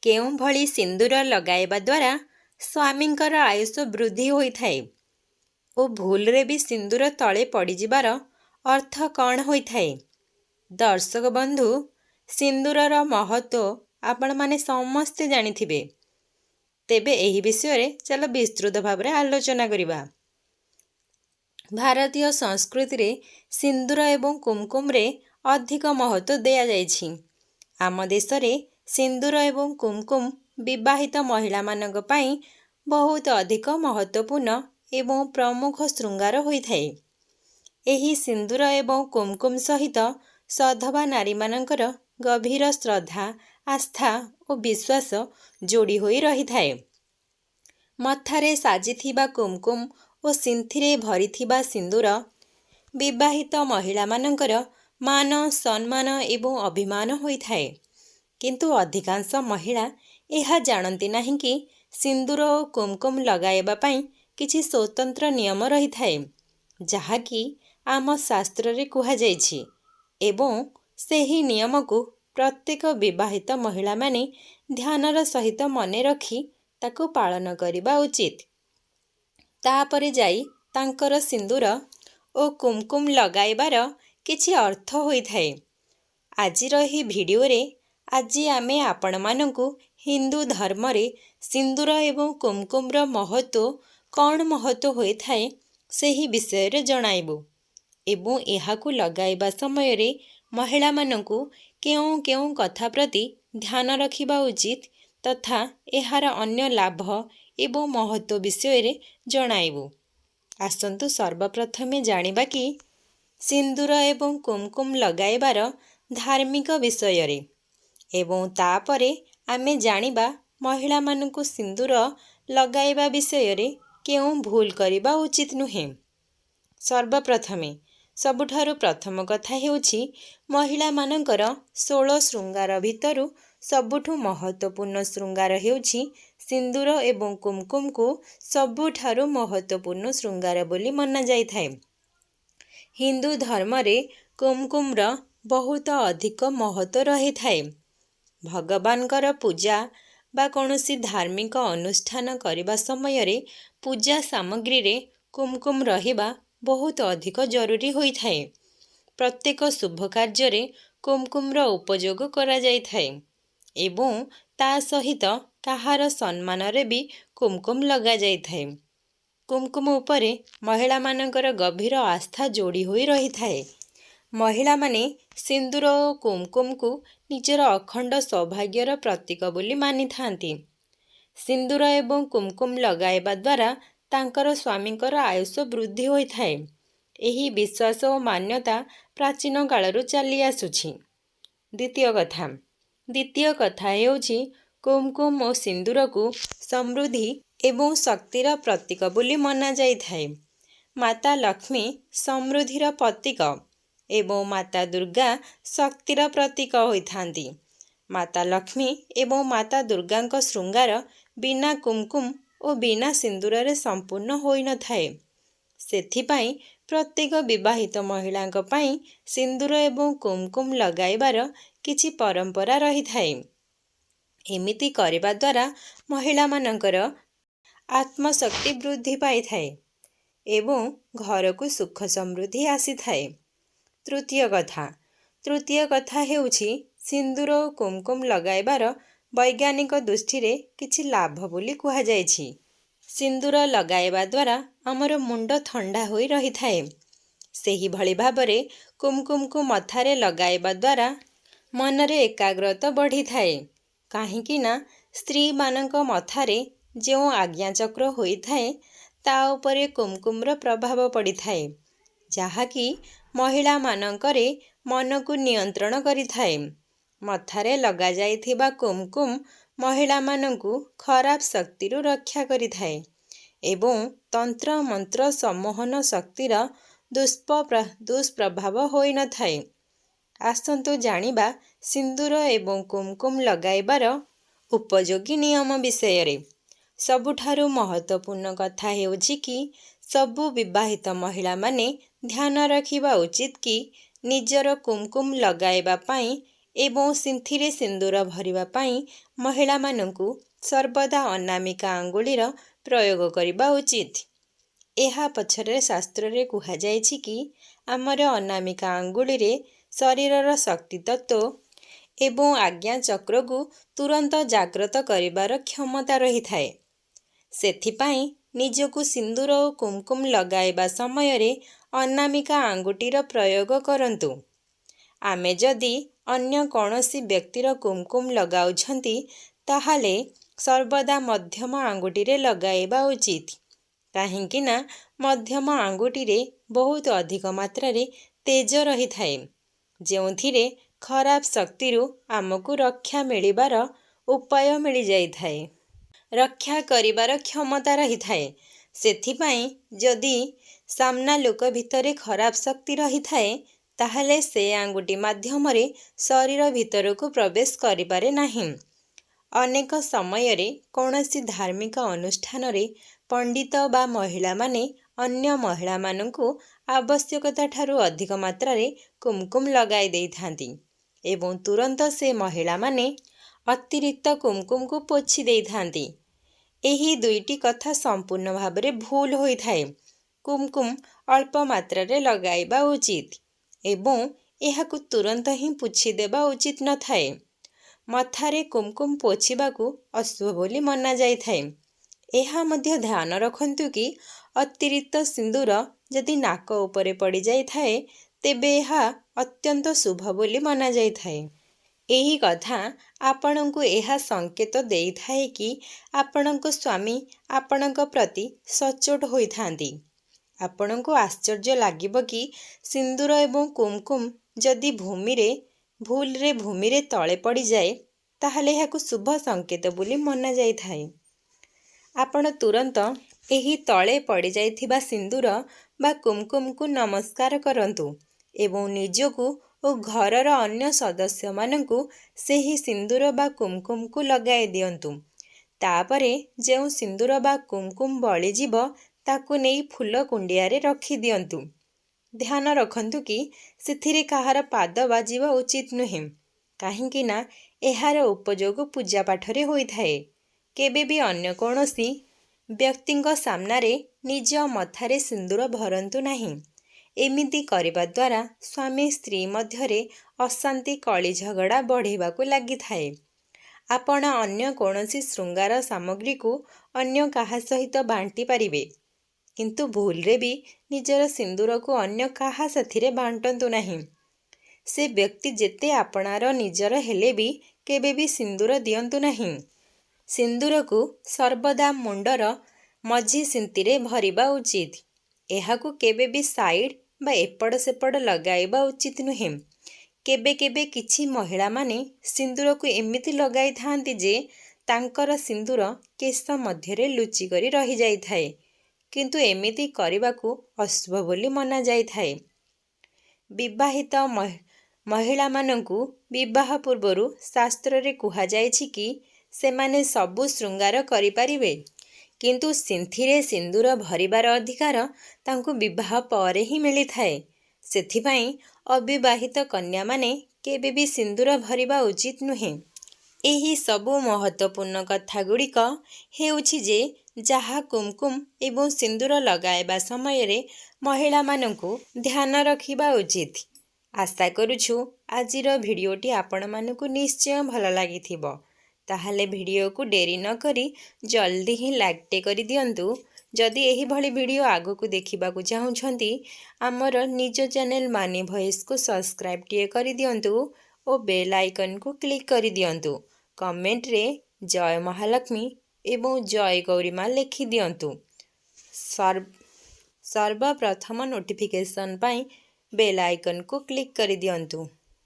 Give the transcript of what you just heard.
କେଉଁଭଳି ସିନ୍ଦୁର ଲଗାଇବା ଦ୍ୱାରା ସ୍ୱାମୀଙ୍କର ଆୟୁଷ ବୃଦ୍ଧି ହୋଇଥାଏ ଓ ଭୁଲରେ ବି ସିନ୍ଦୁର ତଳେ ପଡ଼ିଯିବାର ଅର୍ଥ କ'ଣ ହୋଇଥାଏ? ଦର୍ଶକ ବନ୍ଧୁ, ସିନ୍ଦୁରର ମହତ୍ତ୍ୱ ଆପଣମାନେ ସମସ୍ତେ ଜାଣିଥିବେ। ତେବେ ଏହି ବିଷୟରେ ଚାଲ ବିସ୍ତୃତ ଭାବରେ ଆଲୋଚନା କରିବା। ଭାରତୀୟ ସଂସ୍କୃତିରେ ସିନ୍ଦୁର ଏବଂ କୁମକୁମରେ ଅଧିକ ମହତ୍ତ୍ୱ ଦିଆଯାଇଛି। ଆମ ଦେଶରେ ସିନ୍ଦୁର ଏବଂ କୁମକୁମ ବିବାହିତ ମହିଳାମାନଙ୍କ ପାଇଁ ବହୁତ ଅଧିକ ମହତ୍ତ୍ୱପୂର୍ଣ୍ଣ ଏବଂ ପ୍ରମୁଖ ଶୃଙ୍ଗାର ହୋଇଥାଏ। ଏହି ସିନ୍ଦୁର ଏବଂ କୁମକୁମ ସହିତ ସଧବା ନାରୀମାନଙ୍କର ଗଭୀର ଶ୍ରଦ୍ଧା, ଆସ୍ଥା ଓ ବିଶ୍ୱାସ ଯୋଡ଼ି ହୋଇ ରହିଥାଏ। ମଥାରେ ସାଜିଥିବା କୁମକୁମ ଓ ସିନ୍ଥିରେ ଭରିଥିବା ସିନ୍ଦୁର ବିବାହିତ ମହିଳାମାନଙ୍କର ମାନ, ସମ୍ମାନ ଏବଂ ଅଭିମାନ ହୋଇଥାଏ। କିନ୍ତୁ ଅଧିକାଂଶ ମହିଳା ଏହା ଜାଣନ୍ତି ନାହିଁ କି ସିନ୍ଦୁର ଓ କୁମକୁମ ଲଗାଇବା ପାଇଁ କିଛି ସ୍ୱତନ୍ତ୍ର ନିୟମ ରହିଥାଏ, ଯାହାକି ଆମ ଶାସ୍ତ୍ରରେ କୁହାଯାଇଛି ଏବଂ ସେହି ନିୟମକୁ ପ୍ରତ୍ୟେକ ବିବାହିତ ମହିଳାମାନେ ଧ୍ୟାନର ସହିତ ମନେ ରଖି ତାକୁ ପାଳନ କରିବା ଉଚିତ। ତାପରେ ଯାଇ ତାଙ୍କର ସିନ୍ଦୁର ଓ କୁମକୁମ ଲଗାଇବାର କିଛି ଅର୍ଥ ହୋଇଥାଏ। ଆଜିର ଏହି ଭିଡ଼ିଓରେ ଆମେ ଆପଣମାନଙ୍କୁ ହିନ୍ଦୁ ଧର୍ମରେ ସିନ୍ଦୁର ଏବଂ କୁମକୁମର କ'ଣ ମହତ୍ତ୍ୱ ହୋଇଥାଏ ସେହି ବିଷୟରେ ଜଣାଇବୁ ଏବଂ ଏହାକୁ ଲଗାଇବା ସମୟରେ ମହିଳାମାନଙ୍କୁ କେଉଁ କେଉଁ କଥା ପ୍ରତି ଧ୍ୟାନ ରଖିବା ଉଚିତ ତଥା ଏହାର ଅନ୍ୟ ଲାଭ ଏବଂ ମହତ୍ତ୍ୱ ବିଷୟରେ ଜଣାଇବୁ। ଆସନ୍ତୁ ସର୍ବପ୍ରଥମେ ଜାଣିବା କି ସିନ୍ଦୁର ଏବଂ କୁମକୁମ ଲଗାଇବାର ଧାର୍ମିକ ବିଷୟରେ ଏବଂ ତାପରେ ଆମେ ଜାଣିବା ମହିଳାମାନଙ୍କୁ ସିନ୍ଦୁର ଲଗାଇବା ବିଷୟରେ କେଉଁ ଭୁଲ କରିବା ଉଚିତ ନୁହେଁ। ସର୍ବପ୍ରଥମେ ସବୁଠାରୁ ପ୍ରଥମ କଥା ହେଉଛି ମହିଳାମାନଙ୍କର 16 ଶୃଙ୍ଗାର ଭିତରୁ ସବୁଠୁ ମହତ୍ତ୍ୱପୂର୍ଣ୍ଣ ଶୃଙ୍ଗାର ହେଉଛି ସିନ୍ଦୁର ଏବଂ କୁମକୁମକୁ ସବୁଠାରୁ ମହତ୍ତ୍ୱପୂର୍ଣ୍ଣ ଶୃଙ୍ଗାର ବୋଲି ମନାଯାଇଥାଏ। ହିନ୍ଦୁ ଧର୍ମରେ କୁମକୁମର ବହୁତ ଅଧିକ ମହତ୍ତ୍ୱ ରହିଥାଏ। ଭଗବାନଙ୍କର ପୂଜା ବା କୌଣସି ଧାର୍ମିକ ଅନୁଷ୍ଠାନ କରିବା ସମୟରେ ପୂଜା ସାମଗ୍ରୀରେ କୁମକୁମ ରହିବା ବହୁତ ଅଧିକ ଜରୁରୀ ହୋଇଥାଏ। ପ୍ରତ୍ୟେକ ଶୁଭ କାର୍ଯ୍ୟରେ କୁମକୁମର ଉପଯୋଗ କରାଯାଇଥାଏ ଏବଂ ତା ସହିତ କାହାର ସମ୍ମାନରେ ବି କୁମକୁମ ଲଗାଯାଇଥାଏ। କୁମକୁମ ଉପରେ ମହିଳାମାନଙ୍କର ଗଭୀର ଆସ୍ଥା ଯୋଡ଼ି ହୋଇ ରହିଥାଏ। ମହିଳାମାନେ ସିନ୍ଦୁର ଓ କୁମକୁମକୁ ନିଜର ଅଖଣ୍ଡ ସୌଭାଗ୍ୟର ପ୍ରତୀକ ବୋଲି ମାନିଥାନ୍ତି। ସିନ୍ଦୁର ଏବଂ କୁମକୁମ ଲଗାଇବା ଦ୍ୱାରା ତାଙ୍କର ସ୍ୱାମୀଙ୍କର ଆୟୁଷ ବୃଦ୍ଧି ହୋଇଥାଏ। ଏହି ବିଶ୍ୱାସ ଓ ମାନ୍ୟତା ପ୍ରାଚୀନ କାଳରୁ ଚାଲି ଆସୁଛି। ଦ୍ୱିତୀୟ କଥା ହେଉଛି କୁମକୁମ ଓ ସିନ୍ଦୁରକୁ ସମୃଦ୍ଧି ଏବଂ ଶକ୍ତିର ପ୍ରତୀକ ବୋଲି ମନାଯାଇଥାଏ। ମାତା ଲକ୍ଷ୍ମୀ ସମୃଦ୍ଧିର ପ୍ରତୀକ ଏବଂ ମାତା ଦୁର୍ଗା ଶକ୍ତିର ପ୍ରତୀକ ହୋଇଥାନ୍ତି। ମାତା ଲକ୍ଷ୍ମୀ ଏବଂ ମାତା ଦୁର୍ଗାଙ୍କ ଶୃଙ୍ଗାର ବିନା କୁମକୁମ ଓ ବିନା ସିନ୍ଦୁରରେ ସମ୍ପୂର୍ଣ୍ଣ ହୋଇନଥାଏ। ସେଥିପାଇଁ ପ୍ରତ୍ୟେକ ବିବାହିତ ମହିଳାଙ୍କ ପାଇଁ ସିନ୍ଦୁର ଏବଂ କୁମକୁମ ଲଗାଇବାର କିଛି ପରମ୍ପରା ରହିଥାଏ। ଏମିତି କରିବା ଦ୍ୱାରା ମହିଳାମାନଙ୍କର ଆତ୍ମଶକ୍ତି ବୃଦ୍ଧି ପାଇଥାଏ ଏବଂ ଘରକୁ ସୁଖ ସମୃଦ୍ଧି ଆସିଥାଏ। ତୃତୀୟ କଥା ହେଉଛି ସିନ୍ଦୁର ଓ କୁମକୁମ ଲଗାଇବାର ବୈଜ୍ଞାନିକ ଦୃଷ୍ଟିରେ କିଛି ଲାଭ ବୋଲି କୁହାଯାଇଛି। ସିନ୍ଦୁର ଲଗାଇବା ଦ୍ୱାରା ଆମର ମୁଣ୍ଡ ଥଣ୍ଡା ହୋଇ ରହିଥାଏ। ସେହିଭଳି ଭାବରେ କୁମକୁମକୁ ମଥାରେ ଲଗାଇବା ଦ୍ୱାରା ମନରେ ଏକାଗ୍ରତା ବଢ଼ିଥାଏ। କାହିଁକି ନା ସ୍ତ୍ରୀମାନଙ୍କ ମଥାରେ ଯେଉଁ ଆଜ୍ଞାଚକ୍ର ହୋଇଥାଏ ତା ଉପରେ କୁମକୁମର ପ୍ରଭାବ ପଡ଼ିଥାଏ, ଯାହାକି ମହିଳାମାନଙ୍କରେ ମନକୁ ନିୟନ୍ତ୍ରଣ କରିଥାଏ। ମଥାରେ ଲଗାଯାଇଥିବା କୁମକୁମ ମହିଳାମାନଙ୍କୁ ଖରାପ ଶକ୍ତିରୁ ରକ୍ଷା କରିଥାଏ ଏବଂ ତନ୍ତ୍ର ମନ୍ତ୍ର ସମ୍ମୋହନ ଶକ୍ତିର ଦୁଷ୍ପ୍ରଭାବ ହୋଇନଥାଏ। ଆସନ୍ତୁ ଜାଣିବା ସିନ୍ଦୁର ଏବଂ କୁମକୁମ ଲଗାଇବାର ଉପଯୋଗୀ ନିୟମ ବିଷୟରେ। ସବୁଠାରୁ ମହତ୍ତ୍ୱପୂର୍ଣ୍ଣ କଥା ହେଉଛି କି ସବୁ ବିବାହିତ ମହିଳାମାନେ ଧ୍ୟାନ ରଖିବା ଉଚିତ କି ନିଜର କୁମକୁମ ଲଗାଇବା ପାଇଁ ଏବଂ ସିନ୍ଥିରେ ସିନ୍ଦୁର ଭରିବା ପାଇଁ ମହିଳାମାନଙ୍କୁ ସର୍ବଦା ଅନାମିକା ଆଙ୍ଗୁଳିର ପ୍ରୟୋଗ କରିବା ଉଚିତ। ଏହା ପଛରେ ଶାସ୍ତ୍ରରେ କୁହାଯାଇଛି କି ଆମର ଅନାମିକା ଆଙ୍ଗୁଳିରେ ଶରୀରର ଶକ୍ତି ତତ୍ତ୍ୱ ଏବଂ ଆଜ୍ଞା ଚକ୍ରକୁ ତୁରନ୍ତ ଜାଗ୍ରତ କରିବାର କ୍ଷମତା ରହିଥାଏ। ସେଥିପାଇଁ ନିଜକୁ ସିନ୍ଦୁର ଓ କୁମକୁମ ଲଗାଇବା ସମୟରେ ଅନାମିକା ଆଙ୍ଗୁଠିର ପ୍ରୟୋଗ କରନ୍ତୁ। ଆମେ ଯଦି ଅନ୍ୟ କୌଣସି ବ୍ୟକ୍ତିର କୁମକୁମ ଲଗାଉଛନ୍ତି ତାହେଲେ ସର୍ବଦା ମଧ୍ୟମ ଆଙ୍ଗୁଠିରେ ଲଗାଇବା ଉଚିତ। କାହିଁକି ନା ମଧ୍ୟମ ଆଙ୍ଗୁଠିରେ ବହୁତ ଅଧିକ ମାତ୍ରାରେ ତେଜ ରହିଥାଏ, ଯେଉଁଥିରେ ଖରାପ ଶକ୍ତିରୁ ଆମକୁ ରକ୍ଷା ମିଳିବାର ଉପାୟ ମିଳିଯାଇଥାଏ, ରକ୍ଷା କରିବାର କ୍ଷମତା ରହିଥାଏ। ସେଥିପାଇଁ ଯଦି ସାମ୍ନା ଲୋକ ଭିତରେ ଖରାପ ଶକ୍ତି ରହିଥାଏ ତାହେଲେ ସେ ଆଙ୍ଗୁଠି ମାଧ୍ୟମରେ ଶରୀର ଭିତରକୁ ପ୍ରବେଶ କରିପାରେ ନାହିଁ। ଅନେକ ସମୟରେ କୌଣସି ଧାର୍ମିକ ଅନୁଷ୍ଠାନରେ ପଣ୍ଡିତ ବା ମହିଳାମାନେ ଅନ୍ୟ ମହିଳାମାନଙ୍କୁ ଆବଶ୍ୟକତା ଠାରୁ ଅଧିକ ମାତ୍ରାରେ କୁମକୁମ ଲଗାଇ ଦେଇଥାନ୍ତି ଏବଂ ତୁରନ୍ତ ସେ ମହିଳାମାନେ ଅତିରିକ୍ତ କୁମକୁମକୁ ପୋଛି ଦେଇଥାନ୍ତି। ଏହି ଦୁଇଟି କଥା ସମ୍ପୂର୍ଣ୍ଣ ଭାବରେ ଭୁଲ ହୋଇଥାଏ। କୁମକୁମ ଅଳ୍ପ ମାତ୍ରାରେ ଲଗାଇବା ଉଚିତ ଏବଂ ଏହାକୁ ତୁରନ୍ତ ହିଁ ପୋଛିଦେବା ଉଚିତ ନଥାଏ। ମଥାରେ କୁମକୁମ ପୋଛିବାକୁ ଅଶୁଭ ବୋଲି ମନାଯାଇଥାଏ। ଏହା ମଧ୍ୟ ଧ୍ୟାନ ରଖନ୍ତୁ କି ଅତିରିକ୍ତ ସିନ୍ଦୁର ଯଦି ନାକ ଉପରେ ପଡ଼ିଯାଇଥାଏ ତେବେ ଏହା ଅତ୍ୟନ୍ତ ଶୁଭ ବୋଲି ମନାଯାଇଥାଏ। ଏହି କଥା ଆପଣଙ୍କୁ ଏହା ସଂକେତ ଦେଇଥାଏ କି ଆପଣଙ୍କ ସ୍ୱାମୀ ଆପଣଙ୍କ ପ୍ରତି ସଚ୍ଚୋଟ ହୋଇଥାନ୍ତି। ଆପଣଙ୍କୁ ଆଶ୍ଚର୍ଯ୍ୟ ଲାଗିବ କି ସିନ୍ଦୁର ଏବଂ କୁମକୁମ ଯଦି ଭୁଲରେ ଭୂମିରେ ତଳେ ପଡ଼ିଯାଏ ତାହେଲେ ଏହାକୁ ଶୁଭ ସଂକେତ ବୋଲି ମନାଯାଇଥାଏ। ଆପଣ ତୁରନ୍ତ ଏହି ତଳେ ପଡ଼ିଯାଇଥିବା ସିନ୍ଦୁର ବା କୁମକୁମକୁ ନମସ୍କାର କରନ୍ତୁ ଏବଂ ନିଜକୁ ଓ ଘରର ଅନ୍ୟ ସଦସ୍ୟମାନଙ୍କୁ ସେହି ସିନ୍ଦୁର ବା କୁମକୁମକୁ ଲଗାଇ ଦିଅନ୍ତୁ। ତାପରେ ଯେଉଁ ସିନ୍ଦୁର ବା କୁମକୁମ ବଳିଯିବ ତାକୁ ନେଇ ଫୁଲ କୁଣ୍ଡିଆରେ ରଖିଦିଅନ୍ତୁ। ଧ୍ୟାନ ରଖନ୍ତୁ କି ସେଥିରେ କାହାର ପାଦ ବାଜିବା ଉଚିତ ନୁହେଁ, କାହିଁକି ନା ଏହାର ଉପଯୋଗ ପୂଜା ପାଠରେ ହୋଇଥାଏ। କେବେ ବି ଅନ୍ୟ କୌଣସି ବ୍ୟକ୍ତିଙ୍କ ସାମ୍ନାରେ ନିଜ ମଥାରେ ସିନ୍ଦୁର ଭରନ୍ତୁ ନାହିଁ। ଏମିତି କରିବା ଦ୍ୱାରା ସ୍ୱାମୀ ସ୍ତ୍ରୀ ମଧ୍ୟରେ ଅଶାନ୍ତି କଳି ଝଗଡ଼ା ବଢ଼ିବାକୁ ଲାଗିଥାଏ। ଆପଣ ଅନ୍ୟ କୌଣସି ଶୃଙ୍ଗାର ସାମଗ୍ରୀକୁ ଅନ୍ୟ କାହା ସହିତ ବାଣ୍ଟି ପାରିବେ, କିନ୍ତୁ ଭୁଲରେ ବି ନିଜର ସିନ୍ଦୁରକୁ ଅନ୍ୟ କାହା ସାଥିରେ ବାଣ୍ଟନ୍ତୁ ନାହିଁ। ସେ ବ୍ୟକ୍ତି ଯେତେ ଆପଣାର ନିଜର ହେଲେ ବି କେବେ ବି ସିନ୍ଦୁର ଦିଅନ୍ତୁ ନାହିଁ। ସିନ୍ଦୁରକୁ ସର୍ବଦା ମୁଣ୍ଡର ମଝି ସିନ୍ଥିରେ ଭରିବା ଉଚିତ। ଏହାକୁ କେବେ ବି ସାଇଡ୍ ବା ଏପଟ ସେପଟ ଲଗାଇବା ଉଚିତ ନୁହେଁ। କେବେ କେବେ କିଛି ମହିଳାମାନେ ସିନ୍ଦୁରକୁ ଏମିତି ଲଗାଇଥାନ୍ତି ଯେ ତାଙ୍କର ସିନ୍ଦୁର କେଶ ମଧ୍ୟରେ ଲୁଚିକରି ରହିଯାଇଥାଏ, କିନ୍ତୁ ଏମିତି କରିବାକୁ ଅଶୁଭ ବୋଲି ମନାଯାଇଥାଏ। ବିବାହିତ ମହିଳାମାନଙ୍କୁ ବିବାହ ପୂର୍ବରୁ ଶାସ୍ତ୍ରରେ କୁହାଯାଇଛି କି ସେମାନେ ସବୁ ଶୃଙ୍ଗାର କରିପାରିବେ, କିନ୍ତୁ ସିନ୍ଥିରେ ସିନ୍ଦୁର ଭରିବାର ଅଧିକାର ତାଙ୍କୁ ବିବାହ ପରେ ହିଁ ମିଳିଥାଏ। ସେଥିପାଇଁ ଅବିବାହିତ କନ୍ୟାମାନେ କେବେ ବି ସିନ୍ଦୁର ଭରିବା ଉଚିତ ନୁହେଁ। ଏହି ସବୁ ମହତ୍ତ୍ୱପୂର୍ଣ୍ଣ କଥାଗୁଡ଼ିକ ହେଉଛି ଯେ ଯାହା କୁମକୁମ ଏବଂ ସିନ୍ଦୁର ଲଗାଇବା ସମୟରେ ମହିଳାମାନଙ୍କୁ ଧ୍ୟାନ ରଖିବା ଉଚିତ। ଆଶା କରୁଛୁ ଆଜିର ଭିଡ଼ିଓଟି ଆପଣମାନଙ୍କୁ ନିଶ୍ଚୟ ଭଲ ଲାଗିଥିବ। ତାହେଲେ ଭିଡ଼ିଓକୁ ଡେରି ନ କରି ଜଲ୍ଦି ହିଁ ଲାଇକ୍ଟେ କରିଦିଅନ୍ତୁ। ଯଦି ଏହିଭଳି ଭିଡ଼ିଓ ଆଗକୁ ଦେଖିବାକୁ ଚାହୁଁଛନ୍ତି ଆମର ନିଜ ଚ୍ୟାନେଲ ମାନି ଭଏସ୍କୁ ସବସ୍କ୍ରାଇବ୍ଟିଏ କରିଦିଅନ୍ତୁ ଓ ବେଲ୍ ଆଇକନ୍କୁ କ୍ଲିକ୍ କରିଦିଅନ୍ତୁ। କମେଣ୍ଟରେ ଜୟ ମହାଲକ୍ଷ୍ମୀ ଏବଂ ଜୟ ଗୌରୀମା ଲେଖିଦିଅନ୍ତୁ। ସର୍ବପ୍ରଥମ ନୋଟିଫିକେସନ୍ ପାଇଁ ବେଲ୍ ଆଇକନ୍କୁ କ୍ଲିକ୍ କରିଦିଅନ୍ତୁ।